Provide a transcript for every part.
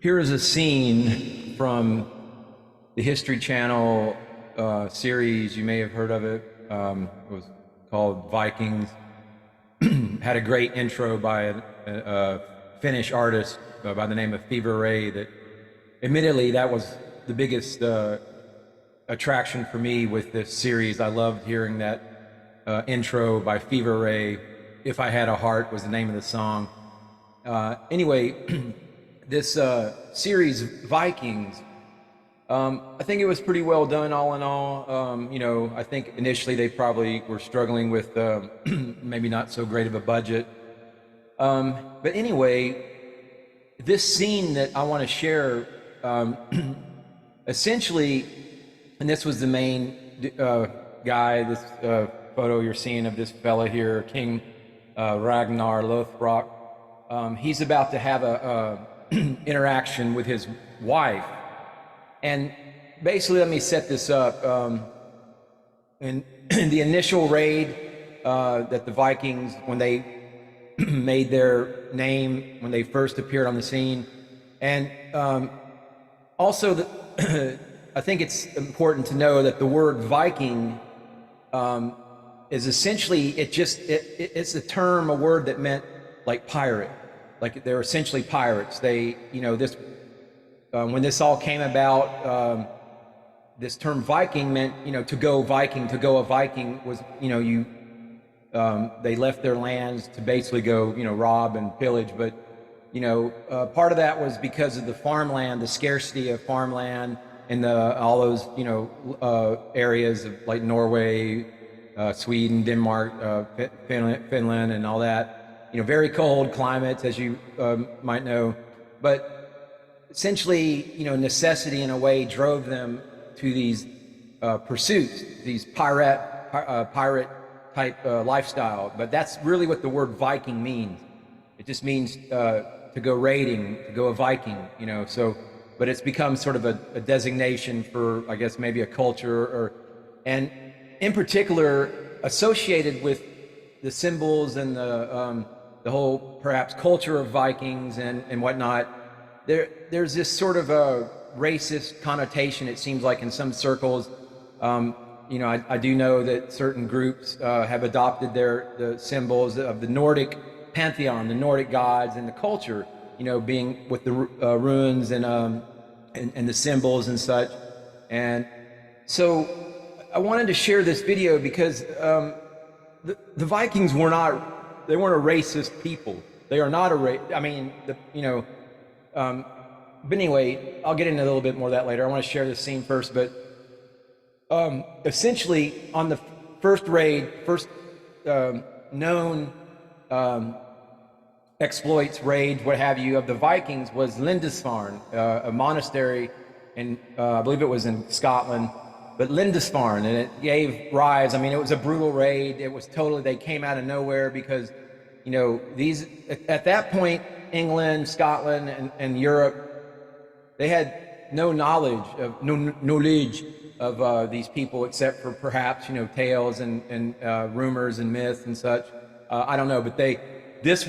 Here is a scene from the History Channel series. You may have heard of it. It was called Vikings. Had a great intro by a Finnish artist by the name of Fever Ray. That, admittedly, that was the biggest attraction for me with this series. I loved hearing that intro by Fever Ray. "If I Had a Heart" was the name of the song. Anyway, this series, Vikings, I think it was pretty well done all in all. I think initially they probably were struggling with maybe not so great of a budget. But anyway, this scene that I want to share, essentially, and this was the main guy, this photo you're seeing of this fella here, King Ragnar Lothbrok. He's about to have a interaction with his wife, and basically, let me set this up. In the initial raid that the Vikings, when they made their name, when they first appeared on the scene, and also I think it's important to know that the word Viking is essentially, it's a term, a word that meant like pirate. Like they're essentially pirates. They, when this all came about, this term Viking meant, to go Viking. To go a Viking was, they left their lands to basically go, rob and pillage. But, part of that was because of the farmland, the scarcity of farmland in all those, areas of like Norway, Sweden, Denmark, Finland, and all that. Very cold climates, as you might know, but essentially, necessity in a way drove them to these pursuits, these pirate type lifestyle. But that's really what the word Viking means. It just means to go raiding, to go a Viking, So, but it's become sort of a designation for, I guess, maybe a culture, and in particular associated with the symbols and the whole perhaps culture of Vikings and whatnot. There's this sort of a racist connotation, it seems like, in some circles. I do know that certain groups have adopted the symbols of the Nordic pantheon, the Nordic gods, and the culture, being with the runes and the symbols and such. And so I wanted to share this video because the Vikings weren't a racist people. They are not but anyway, I'll get into a little bit more of that later. I want to share this scene first, but essentially on the first known exploits, raids, what have you, of the Vikings was Lindisfarne, a monastery in, I believe it was in Scotland, but Lindisfarne, and it gave rise, it was a brutal raid. It was totally, they came out of nowhere because, these, at that point, England, Scotland, and Europe, they had no knowledge of these people except for perhaps, tales and rumors and myths and such. I don't know, but this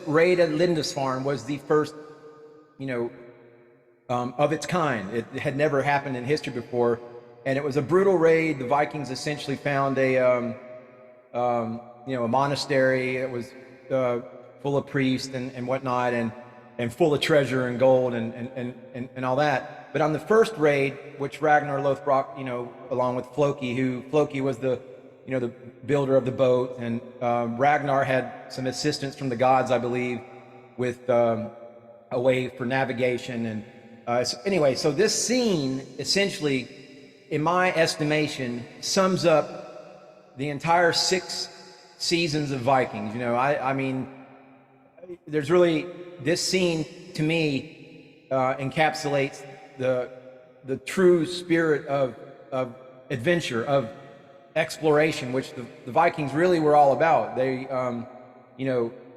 raid at Lindisfarne was the first, of its kind. It had never happened in history before. And it was a brutal raid. The Vikings essentially found a monastery. It was full of priests and whatnot, and full of treasure and gold and all that. But on the first raid, which Ragnar Lothbrok, along with Floki was the builder of the boat, and Ragnar had some assistance from the gods, I believe, with a way for navigation. And anyway, so this scene essentially, in my estimation, sums up the entire 6 seasons of Vikings. There's really, this scene to me encapsulates the true spirit of adventure, of exploration, which the Vikings really were all about. They,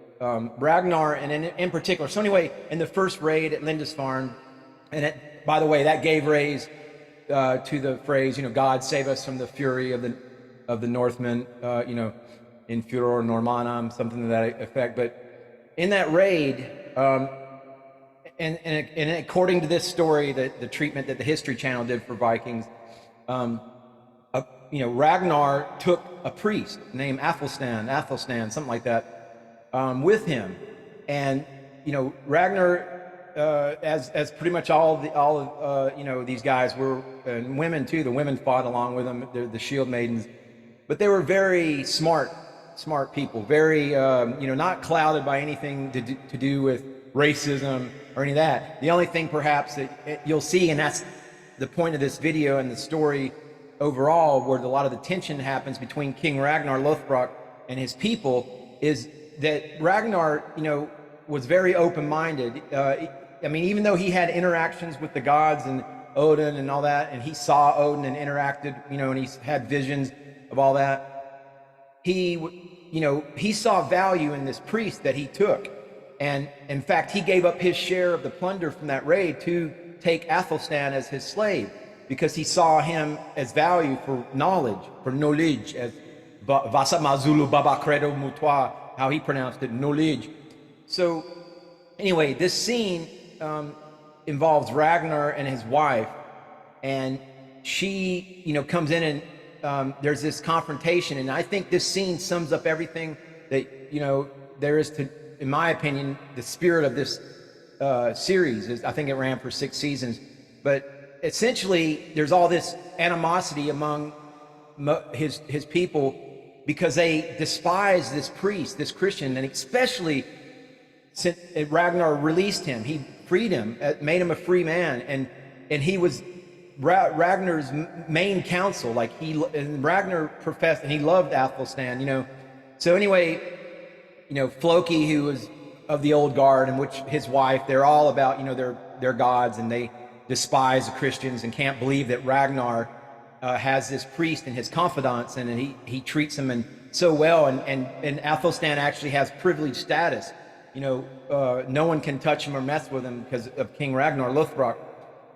Ragnar, and in particular. So anyway, in the first raid at Lindisfarne, and by the way, that gave rise to the phrase, God save us from the fury of the Northmen, in Furor Normanum, something to that effect. But in that raid, and according to this story, the treatment that the History Channel did for Vikings, Ragnar took a priest named Athelstan, something like that, with him, and Ragnar, as pretty much all of these guys were, and women too. The women fought along with them, the shield maidens, but they were very smart people, very not clouded by anything to do with racism or any of that. The only thing perhaps that you'll see, and that's the point of this video and the story overall, where a lot of the tension happens between King Ragnar Lothbrok and his people, is that Ragnar, was very open-minded. Even though he had interactions with the gods and Odin and all that, and he saw Odin and interacted, and he had visions of all that, he saw value in this priest that he took. And in fact, he gave up his share of the plunder from that raid to take Athelstan as his slave, because he saw him as value for knowledge, as Vasamazulu Baba Credo Mutwa, how he pronounced it, knowledge. So anyway, this scene involves Ragnar and his wife, and she, comes in, and there's this confrontation. And I think this scene sums up everything that, there is to, in my opinion, the spirit of this series. I think it ran for 6 seasons, but essentially there's all this animosity among his people, because they despise this priest, this Christian, and especially since Ragnar released him, he freed him, made him a free man, and he was Ragnar's main counsel. And Ragnar professed, and he loved Athelstan, So anyway, Floki, who was of the old guard, and which his wife, they're all about, their gods, and they despise the Christians and can't believe that Ragnar has this priest in his confidants, and he treats him so well, and Athelstan actually has privileged status. No one can touch him or mess with him because of King Ragnar Lothbrok.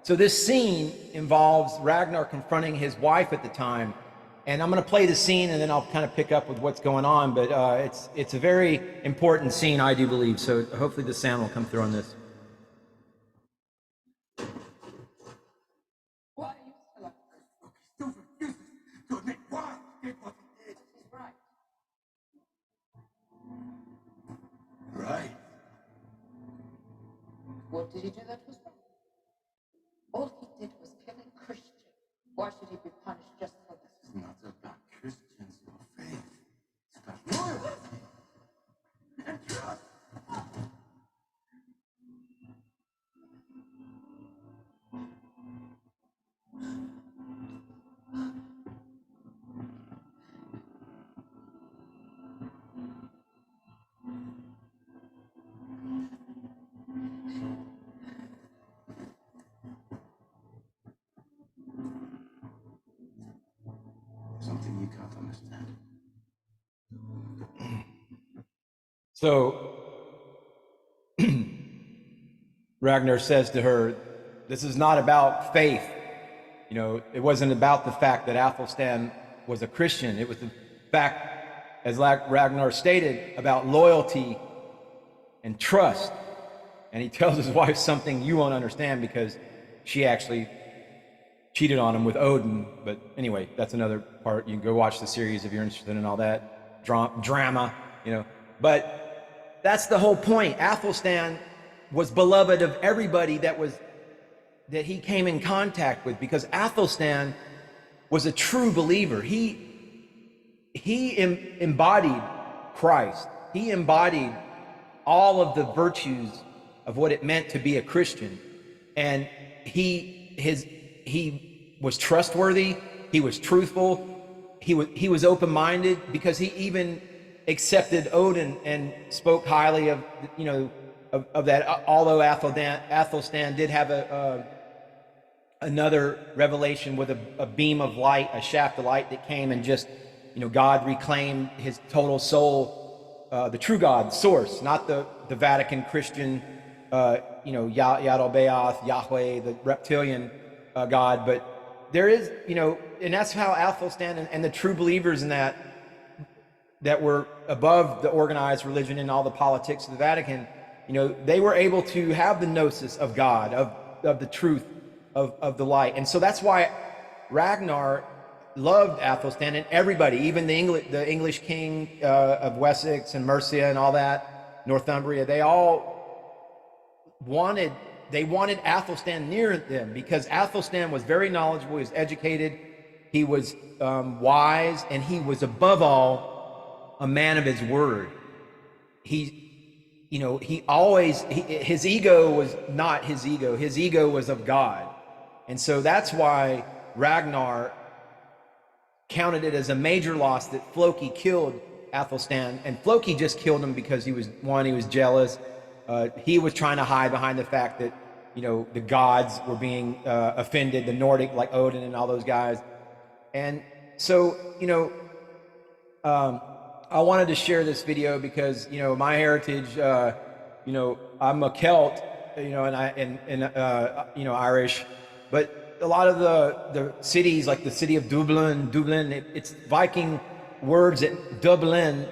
So this scene involves Ragnar confronting his wife at the time, and I'm going to play the scene, and then I'll kind of pick up with what's going on. But it's a very important scene, I do believe. So hopefully the sound will come through on this. Right. What did he do that was wrong? All he did was kill a Christian. Why should he be punished just for this? It's not about Christians or faith. It's about loyalty and trust. Something you can't understand. So Ragnar says to her, this is not about faith. It wasn't about the fact that Athelstan was a Christian. It was the fact, as Ragnar stated, about loyalty and trust. And he tells his wife something you won't understand, because she actually cheated on him with Odin. But anyway, that's another part. You can go watch the series if you're interested in all that drama, But that's the whole point. Athelstan was beloved of everybody that he came in contact with, because Athelstan was a true believer. He embodied Christ. He embodied all of the virtues of what it meant to be a Christian. And he was trustworthy. He was truthful. He was open-minded, because he even accepted Odin and spoke highly of that. Although Athelstan did have another revelation with a beam of light, a shaft of light that came, and just God reclaimed his total soul, the true God, source, not the Vatican Christian, Yadalbaoth, Yahweh, the reptilian God. But there is, and that's how Athelstan and the true believers in that were above the organized religion and all the politics of the Vatican, they were able to have the gnosis of God, of the truth, of the light. And so that's why Ragnar loved Athelstan, and everybody, even the English king of Wessex and Mercia and all that, Northumbria, they all wanted Athelstan near them, because Athelstan was very knowledgeable, he was educated, he was wise, and he was above all a man of his word. His ego was not his ego was of God. And so that's why Ragnar counted it as a major loss that Floki killed Athelstan. And Floki just killed him because he was jealous. He was trying to hide behind the fact that, the gods were being offended, the Nordic, like Odin and all those guys. And so, I wanted to share this video because, my heritage, I'm a Celt, and Irish, but a lot of the cities, like the city of Dublin, it's Viking words. At Dublin,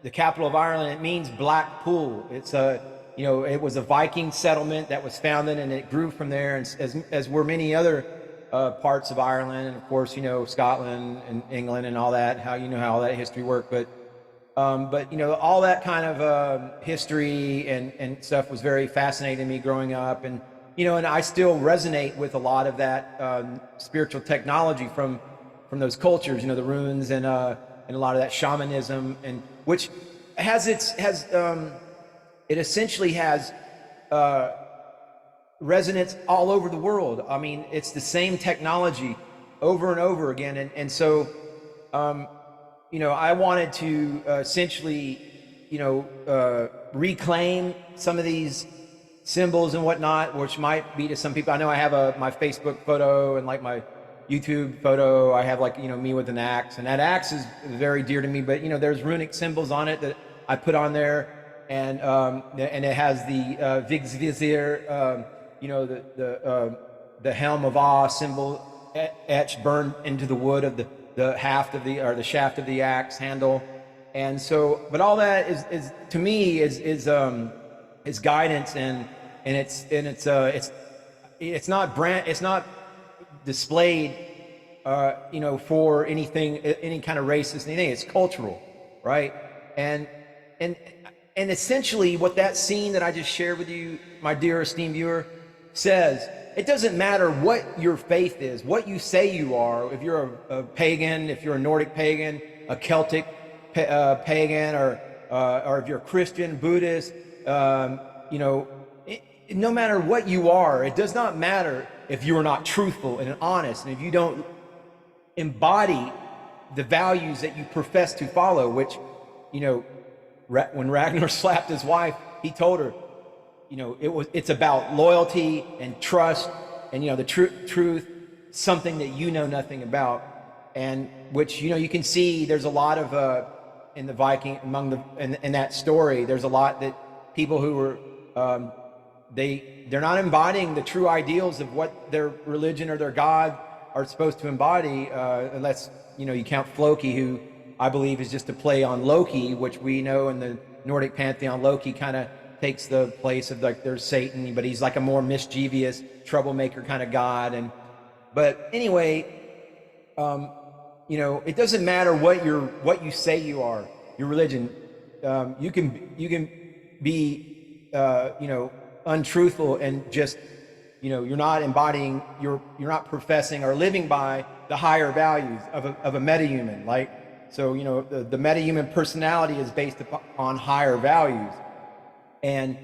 the capital of Ireland, it means black pool. It's it was a Viking settlement that was founded, and it grew from there, and as were many other parts of Ireland, and of course, Scotland and England and all that, how all that history worked. But all that kind of history and stuff was very fascinating to me growing up, and and I still resonate with a lot of that spiritual technology from those cultures, the runes and a lot of that shamanism, and which it essentially has resonance all over the world. I mean, it's the same technology over and over again, and so I wanted to essentially reclaim some of these symbols and whatnot, which might be to some people. I know I have my Facebook photo and like my YouTube photo. I have me with an axe, and that axe is very dear to me. But there's runic symbols on it that I put on there, and it has the Vigsvizir, the helm of Awe symbol etched, burned into the wood of the haft of the shaft of the axe handle. And so, but all that is to me is guidance, and it's not displayed for anything, any kind of racist anything. It's cultural, right? And essentially what that scene that I just shared with you, my dear esteemed viewer, says, it doesn't matter what your faith is, what you say you are, if you're a pagan, if you're a Nordic pagan, a Celtic pagan, or if you're a Christian, Buddhist, no matter what you are, it does not matter if you are not truthful and honest, and if you don't embody the values that you profess to follow, which, when Ragnar slapped his wife, he told her, it's about loyalty and trust, and the truth, something that you know nothing about, and which you can see there's a lot of in the Viking in that story. There's a lot that people who were they're not embodying the true ideals of what their religion or their god are supposed to embody, unless you count Floki, who I believe is just a play on Loki, which we know in the Nordic pantheon, Loki kind of takes the place of there's Satan, but he's like a more mischievous troublemaker kind of god. But anyway, it doesn't matter what you say you are, your religion. You can be untruthful and just you're not embodying, you're not professing or living by the higher values of a metahuman. So the metahuman personality is based upon higher values. And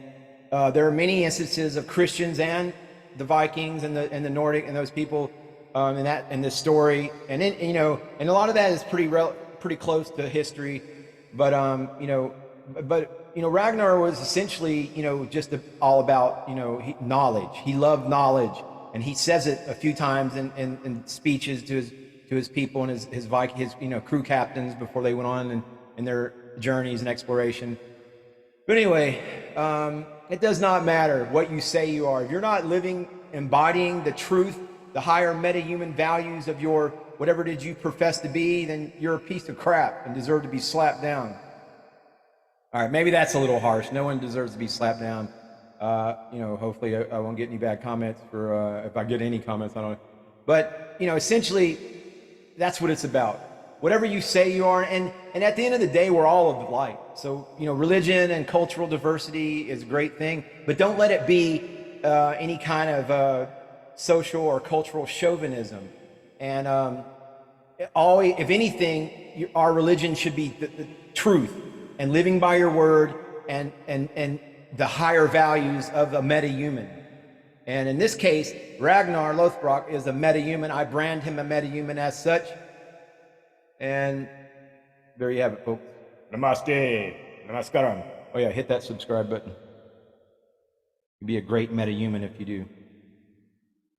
there are many instances of Christians and the Vikings and the Nordic and those people in this story, and and a lot of that is pretty close to history, but Ragnar was essentially just all about knowledge. He loved knowledge, and he says it a few times in speeches to his people and his crew captains before they went on in their journeys and exploration. But anyway, it does not matter what you say you are. If you're not embodying the truth, the higher metahuman values of your whatever it is you profess to be, then you're a piece of crap and deserve to be slapped down. All right, maybe that's a little harsh. No one deserves to be slapped down. Hopefully I won't get any bad comments for if I get any comments. I don't know. But, essentially, that's what it's about. Whatever you say you are, and at the end of the day, we're all of light. So, religion and cultural diversity is a great thing, but don't let it be any kind of social or cultural chauvinism. And always, if anything, our religion should be the truth and living by your word and the higher values of a meta-human. And in this case, Ragnar Lothbrok is a meta-human. I brand him a meta-human as such. And there you have it, folks. Namaste. Namaskaram. Oh yeah, hit that subscribe button. You'd be a great meta-human if you do.